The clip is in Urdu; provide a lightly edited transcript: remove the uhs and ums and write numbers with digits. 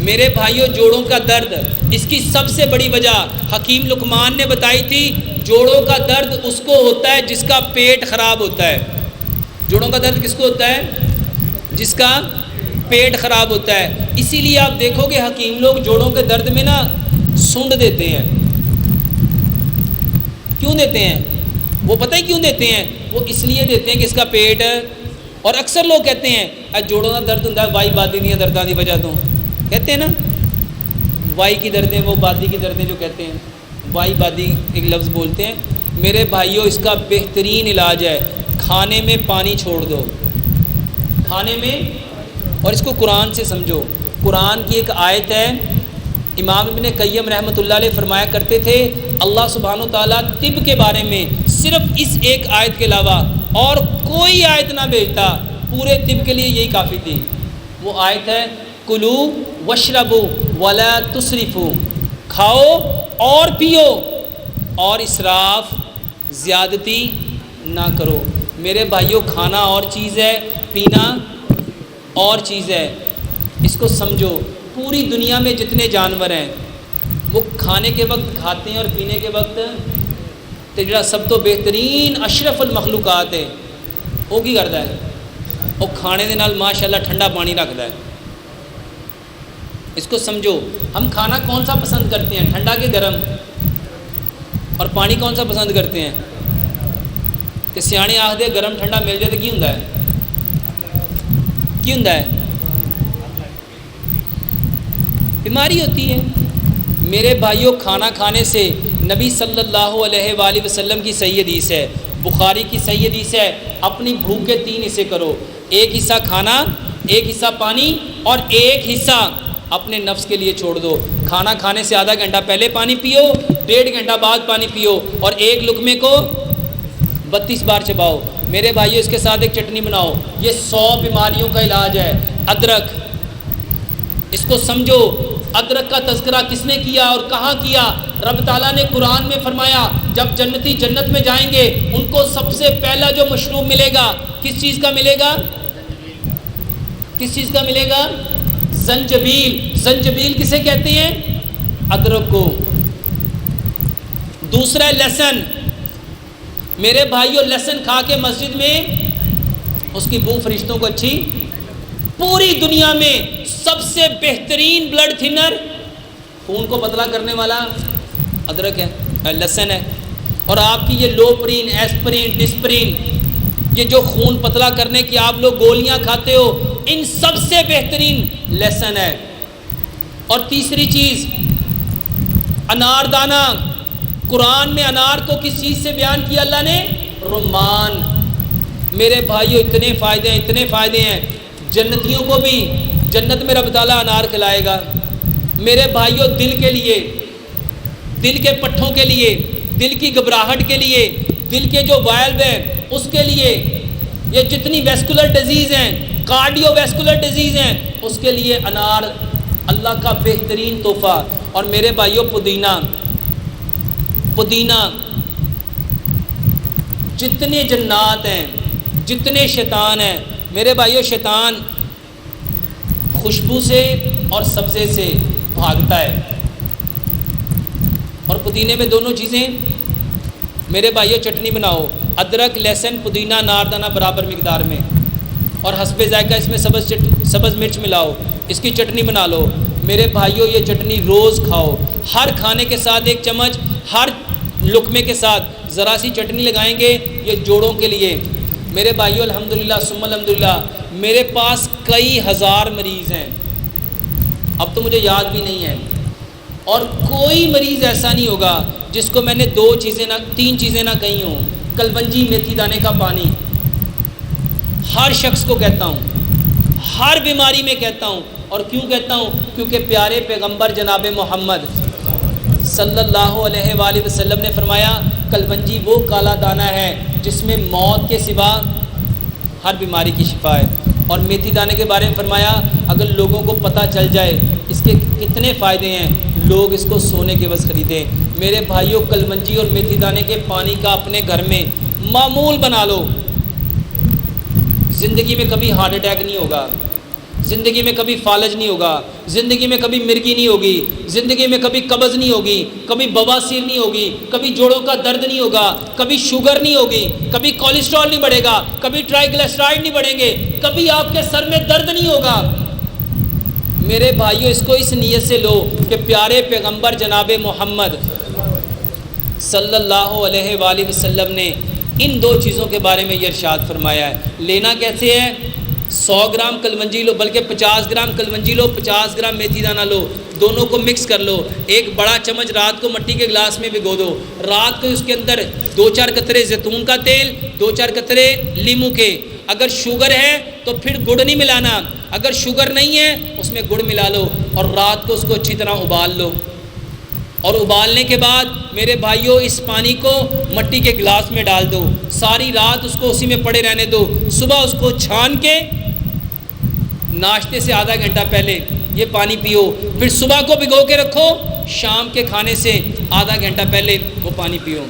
میرے بھائیوں جوڑوں کا درد، اس کی سب سے بڑی وجہ حکیم لقمان نے بتائی تھی، جوڑوں کا درد اس کو ہوتا ہے جس کا پیٹ خراب ہوتا ہے۔ جوڑوں کا درد کس کو ہوتا ہے؟ جس کا پیٹ خراب ہوتا ہے۔ اسی لیے آپ دیکھو گے حکیم لوگ جوڑوں کے درد میں نا سونڈ دیتے ہیں۔ کیوں دیتے ہیں؟ وہ پتہ ہے کیوں دیتے ہیں؟ وہ اس لیے دیتے ہیں کہ اس کا پیٹ، اور اکثر لوگ کہتے ہیں جوڑوں کا درد ہوتا ہے وائی بادی نہیں درداں دی وجہ تو، کہتے ہیں نا وائی کی دردیں، وہ بادی کی دردیں جو کہتے ہیں، وائی بادی ایک لفظ بولتے ہیں۔ میرے بھائیوں اس کا بہترین علاج ہے کھانے میں پانی چھوڑ دو، کھانے میں، اور اس کو قرآن سے سمجھو۔ قرآن کی ایک آیت ہے، امام ابن قیم رحمۃ اللہ علیہ فرمایا کرتے تھے اللہ سبحانہ و تعالیٰ طب کے بارے میں صرف اس ایک آیت کے علاوہ اور کوئی آیت نہ بھیجتا، پورے طب کے لیے یہی کافی تھی۔ وہ آیت ہے کلو وشربو ولا تسرفو، کھاؤ اور پیو اور اسراف زیادتی نہ کرو۔ میرے بھائیوں کھانا اور چیز ہے، پینا اور چیز ہے، اس کو سمجھو۔ پوری دنیا میں جتنے جانور ہیں وہ کھانے کے وقت کھاتے ہیں اور پینے کے وقت تے جڑا سب تو بہترین اشرف المخلوقات ہے وہ کی کرتا ہے؟ وہ کھانے دے نال ماشاءاللہ ٹھنڈا پانی رکھتا ہے۔ اس کو سمجھو، ہم کھانا کون سا پسند کرتے ہیں، ٹھنڈا کہ گرم؟ اور پانی کون سا پسند کرتے ہیں؟ کہ سیانے آخدے گرم ٹھنڈا مل جائے تو کی ہوندا ہے؟ کی ہوندا ہے؟ بیماری ہوتی ہے۔ میرے بھائیوں کھانا کھانے سے نبی صلی اللہ علیہ وآلہ وسلم کی صحیح حدیث ہے، بخاری کی صحیح حدیث ہے، اپنی بھوک کے 3 حصے کرو، ایک حصہ کھانا، ایک حصہ پانی اور ایک حصہ اپنے نفس کے لیے چھوڑ دو۔ کھانا کھانے سے آدھا گھنٹہ پہلے پانی پیو، 1.5 گھنٹہ بعد پانی پیو، اور ایک لقمے کو 32 بار چباؤ۔ میرے بھائیوں اس کے ساتھ ایک چٹنی بناؤ، یہ 100 بیماریوں کا علاج ہے۔ ادرک، اس کو سمجھو، ادرک کا تذکرہ کس نے کیا اور کہاں کیا؟ رب تعالیٰ نے قرآن میں فرمایا جب جنتی جنت میں جائیں گے ان کو سب سے پہلا جو مشروب ملے گا کس چیز کا ملے گا؟ کس چیز کا ملے گا؟ زنجبیل۔ زنجبیل کسے کہتے ہیں؟ ادرک کو۔ دوسرا لہسن۔ میرے بھائیوں لہسن کھا کے مسجد میں اس کی بو فرشتوں کو اچھی۔ پوری دنیا میں سب سے بہترین بلڈ تھنر، خون کو پتلا کرنے والا ادرک ہے، لہسن ہے۔ اور آپ کی یہ لوپرین، ایسپرین، ڈسپرین، یہ جو خون پتلا کرنے کی آپ لوگ گولیاں کھاتے ہو، ان سب سے بہترین لہسن ہے۔ اور تیسری چیز انار دانہ۔ قرآن میں انار کو کس چیز سے بیان کیا اللہ نے؟ رمان۔ میرے بھائیوں اتنے فائدے ہیں، اتنے فائدے ہیں، جنتیوں کو بھی جنت میں رب تعالیٰ انار کھلائے گا۔ میرے بھائیوں دل کے لیے، دل کے پٹھوں کے لیے، دل کی گھبراہٹ کے لیے، دل کے جو وائلو ہیں اس کے لیے، یہ جتنی ویسکولر ڈیزیز ہیں، کارڈیو ویسکولر ڈیزیز ہیں، اس کے لیے انار اللہ کا بہترین تحفہ۔ اور میرے بھائیوں پودینہ، پودینہ، جتنے جنات ہیں، جتنے شیطان ہیں، میرے بھائیوں شیطان خوشبو سے اور سبزے سے بھاگتا ہے، اور پودینے میں دونوں چیزیں۔ میرے بھائیوں چٹنی بناؤ، ادرک، لہسن، پودینہ، ناردانہ برابر مقدار میں، اور حسب ذائقہ اس میں سبز مرچ ملاؤ، اس کی چٹنی بنا لو۔ میرے بھائیوں یہ چٹنی روز کھاؤ، ہر کھانے کے ساتھ 1 چمچ، ہر لقمے کے ساتھ ذرا سی چٹنی لگائیں گے، یہ جوڑوں کے لیے۔ میرے بھائیوں الحمدللہ ثم الحمدللہ میرے پاس کئی ہزار مریض ہیں، اب تو مجھے یاد بھی نہیں ہے، اور کوئی مریض ایسا نہیں ہوگا جس کو میں نے 3 چیزیں نہ کہی ہوں۔ کلونجی، میتھی دانے کا پانی، ہر شخص کو کہتا ہوں، ہر بیماری میں کہتا ہوں۔ اور کیوں کہتا ہوں؟ کیونکہ پیارے پیغمبر جناب محمد صلی اللہ علیہ وآلہ وسلم نے فرمایا کلونجی وہ کالا دانہ ہے جس میں موت کے سوا ہر بیماری کی شفا ہے۔ اور میتھی دانے کے بارے میں فرمایا اگر لوگوں کو پتہ چل جائے اس کے کتنے فائدے ہیں، لوگ اس کو سونے کے عوض خریدیں۔ میرے بھائیوں کلونجی اور میتھی دانے کے پانی کا اپنے گھر میں معمول بنا لو، زندگی میں کبھی ہارٹ اٹیک نہیں ہوگا، زندگی میں کبھی فالج نہیں ہوگا، زندگی میں کبھی مرگی نہیں ہوگی، زندگی میں کبھی قبض نہیں ہوگی، کبھی بواسیر نہیں ہوگی، کبھی جوڑوں کا درد نہیں ہوگا، کبھی شوگر نہیں ہوگی، کبھی کولیسٹرول نہیں بڑھے گا، کبھی ٹرائی گلیسرائڈ نہیں بڑھیں گے، کبھی آپ کے سر میں درد نہیں ہوگا۔ میرے بھائیو، اس کو اس نیت سے لو کہ پیارے پیغمبر جناب محمد صلی اللہ علیہ وآلہ وسلم نے ان دو چیزوں کے بارے میں یہ ارشاد فرمایا ہے۔ لینا کیسے ہے؟ 100 گرام کلونجی لو، بلکہ 50 گرام کلونجی لو، 50 گرام میتھی دانہ لو، دونوں کو مکس کر لو، ایک بڑا چمچ رات کو مٹی کے گلاس میں بھگو دو، رات کو اس کے اندر 2-4 قطرے زیتون کا تیل، 2-4 قطرے لیمو کے، اگر شوگر ہے تو پھر گڑ نہیں ملانا، اگر شوگر نہیں ہے اس میں گڑ ملا لو، اور رات کو اس کو اچھی طرح ابال لو، اور ابالنے کے بعد میرے بھائیوں اس پانی کو مٹی کے گلاس میں ڈال دو، ساری رات اس کو اسی میں پڑے رہنے دو، صبح اس کو چھان کے ناشتے سے آدھا گھنٹہ پہلے یہ پانی پیو، پھر صبح کو بھگو کے رکھو، شام کے کھانے سے آدھا گھنٹہ پہلے وہ پانی پیو۔